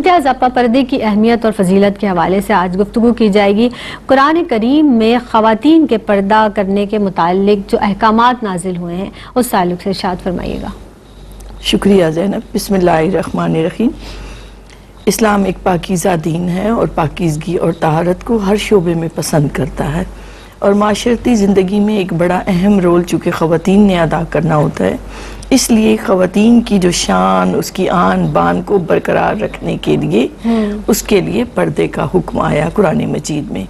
امتیاز اپا پردے کی اہمیت اور فضیلت کے حوالے سے آج گفتگو کی جائے گی۔ قرآن کریم میں خواتین کے پردہ کرنے کے متعلق جو احکامات نازل ہوئے ہیں اس تعلق سے ارشاد فرمائیے گا۔ شکریہ زینب۔ بسم اللہ الرحمن الرحیم۔ اسلام ایک پاکیزہ دین ہے اور پاکیزگی اور طہارت کو ہر شعبے میں پسند کرتا ہے، اور معاشرتی زندگی میں ایک بڑا اہم رول چونکہ خواتین نے ادا کرنا ہوتا ہے، اس لیے خواتین کی جو شان، اس کی آن بان کو برقرار رکھنے کے لیے اس کے لیے پردے کا حکم آیا قرآن مجید میں۔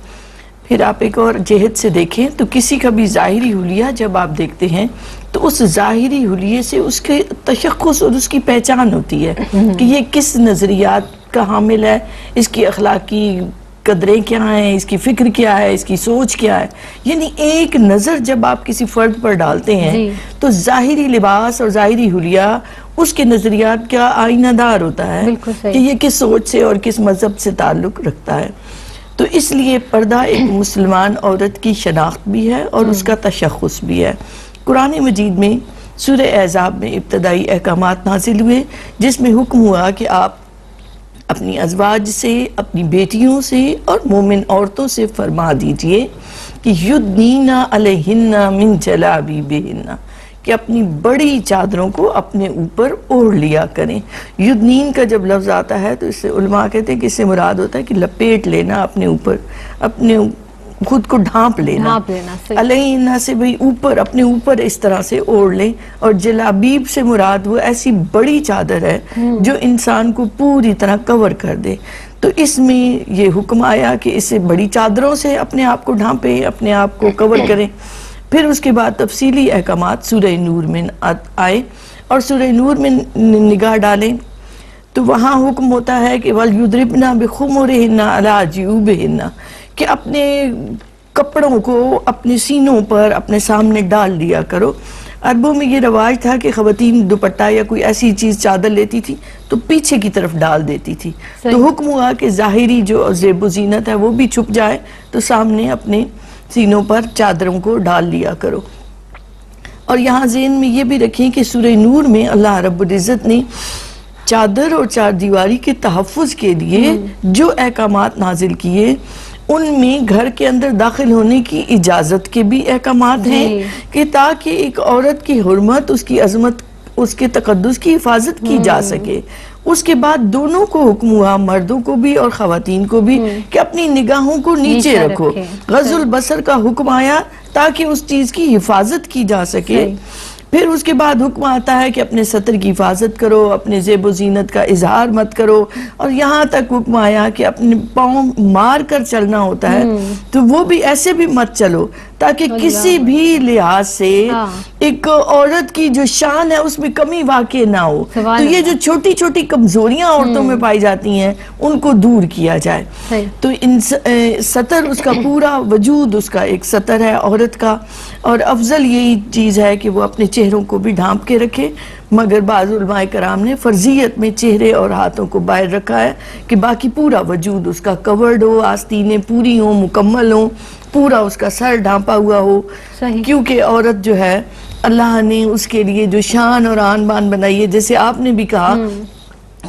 پھر آپ ایک اور جہت سے دیکھیں تو کسی کا بھی ظاہری حلیہ جب آپ دیکھتے ہیں تو اس ظاہری حلیے سے اس کے تشخص اور اس کی پہچان ہوتی ہے کہ یہ کس نظریات کا حامل ہے، اس کی اخلاقی قدریں کیا ہیں، اس کی فکر کیا ہے، اس کی سوچ کیا ہے۔ یعنی ایک نظر جب آپ کسی فرد پر ڈالتے ہیں تو ظاہری لباس اور ظاہری حلیہ اس کے نظریات کا آئینہ دار ہوتا ہے کہ یہ کس سوچ سے اور کس مذہب سے تعلق رکھتا ہے۔ تو اس لیے پردہ ایک مسلمان عورت کی شناخت بھی ہے اور اس کا تشخص بھی ہے۔ قرآن مجید میں سورہ احزاب میں ابتدائی احکامات نازل ہوئے جس میں حکم ہوا کہ آپ اپنی ازواج سے، اپنی بیٹیوں سے اور مومن عورتوں سے فرما دیجئے کہ یدنین علیہن من جلابیبہن، کہ اپنی بڑی چادروں کو اپنے اوپر اوڑھ لیا کریں۔ یدنین کا جب لفظ آتا ہے تو اس سے علماء کہتے ہیں کہ اس سے مراد ہوتا ہے کہ لپیٹ لینا اپنے اوپر، اپنے خود کو ڈھانپ لینا۔ علیہن سے بھئی اوپر، اپنے اوپر اس طرح سے اوڑھ لیں، اور جلابیب سے مراد وہ ایسی بڑی چادر ہے جو انسان کو پوری طرح کور کر دے۔ تو اس میں یہ حکم آیا کہ اسے بڑی چادروں سے اپنے آپ کو ڈھانپیں، اپنے آپ کو کور کریں۔ پھر اس کے بعد تفصیلی احکامات سورہ نور میں آئے، اور سورہ نور میں نگاہ ڈالیں تو وہاں حکم ہوتا ہے کہ وَلْيُضْرِبْنَ بِخُمُرِهِنَّ عَلَىٰ جِيُوبِهِنَّ، کہ اپنے کپڑوں کو اپنے سینوں پر اپنے سامنے ڈال دیا کرو۔ عربوں میں یہ رواج تھا کہ خواتین دوپٹہ یا کوئی ایسی چیز چادر لیتی تھی تو پیچھے کی طرف ڈال دیتی تھی، تو حکم ہوا کہ ظاہری جو زیب و زینت ہے وہ بھی چھپ جائے، تو سامنے اپنے سینوں پر چادروں کو ڈال لیا کرو۔ اور یہاں ذہن میں یہ بھی رکھیں کہ سورہ نور میں اللہ رب العزت نے چادر اور چار دیواری کے تحفظ کے لیے جو احکامات نازل کیے ان میں گھر کے اندر داخل ہونے کی اجازت کے بھی احکامات ہیں کہ تاکہ ایک عورت کی حرمت، اس کی عظمت، اس کے تقدس کی حفاظت کی جا سکے۔ اس کے بعد دونوں کو حکم ہوا، مردوں کو بھی اور خواتین کو بھی، کہ اپنی نگاہوں کو نیچے رکھو۔ غض البصر کا حکم آیا تاکہ اس چیز کی حفاظت کی جا سکے۔ پھر اس کے بعد حکم آتا ہے کہ اپنے سطر کی حفاظت کرو، اپنے زیب و زینت کا اظہار مت کرو، اور یہاں تک حکم آیا کہ اپنے پاؤں مار کر چلنا ہوتا ہے تو وہ بھی ایسے بھی مت چلو تاکہ کسی بھی لحاظ سے ایک عورت کی جو شان ہے اس میں کمی واقع نہ ہو۔ تو یہ جو چھوٹی چھوٹی کمزوریاں عورتوں میں پائی جاتی ہیں ان کو دور کیا جائے۔ تو سطر، اس کا پورا وجود اس کا ایک سطر ہے عورت کا، اور افضل یہی چیز ہے کہ وہ اپنے چہروں کو بھی ڈھانپ کے رکھے، مگر بعض علماء کرام نے فرضیت میں چہرے اور ہاتھوں کو باہر رکھا ہے کہ باقی پورا وجود اس کا کورڈ ہو، آستینیں پوری ہوں، مکمل ہوں، پورا اس کا سر ڈھانپا ہوا ہو، کیونکہ عورت جو ہے اللہ نے اس کے لیے جو شان اور آن بان بنائی ہے، جیسے آپ نے بھی کہا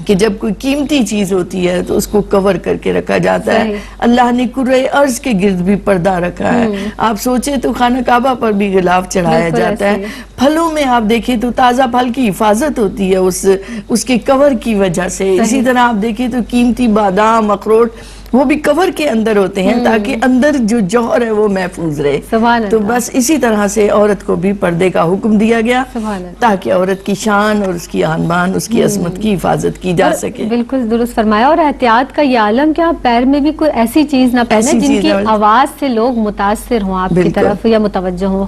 کہ جب کوئی قیمتی چیز ہوتی ہے تو اس کو کور کر کے رکھا جاتا ہے۔ اللہ نے کرۂ ارض کے گرد بھی پردہ رکھا ہے۔ آپ سوچیں تو خانہ کعبہ پر بھی غلاف چڑھایا جاتا ہے۔ پھلوں میں آپ دیکھیں تو تازہ پھل کی حفاظت ہوتی ہے اس کے کور کی وجہ سے۔ اسی طرح آپ دیکھیں تو قیمتی بادام، اخروٹ، وہ بھی کور کے اندر ہوتے ہیں تاکہ اندر جو جوہر ہے وہ محفوظ رہے۔ تو بس اسی طرح سے عورت کو بھی پردے کا حکم دیا گیا تاکہ عورت کی شان اور اس کی آن بان، اس کی عظمت کی حفاظت کی جا سکے۔ بالکل درست فرمایا۔ اور احتیاط کا یہ عالم کہ آپ پیر میں بھی کوئی ایسی چیز نہ پہنیں جن کی آواز سے لوگ متاثر ہوں آپ کی طرف یا متوجہ ہوں۔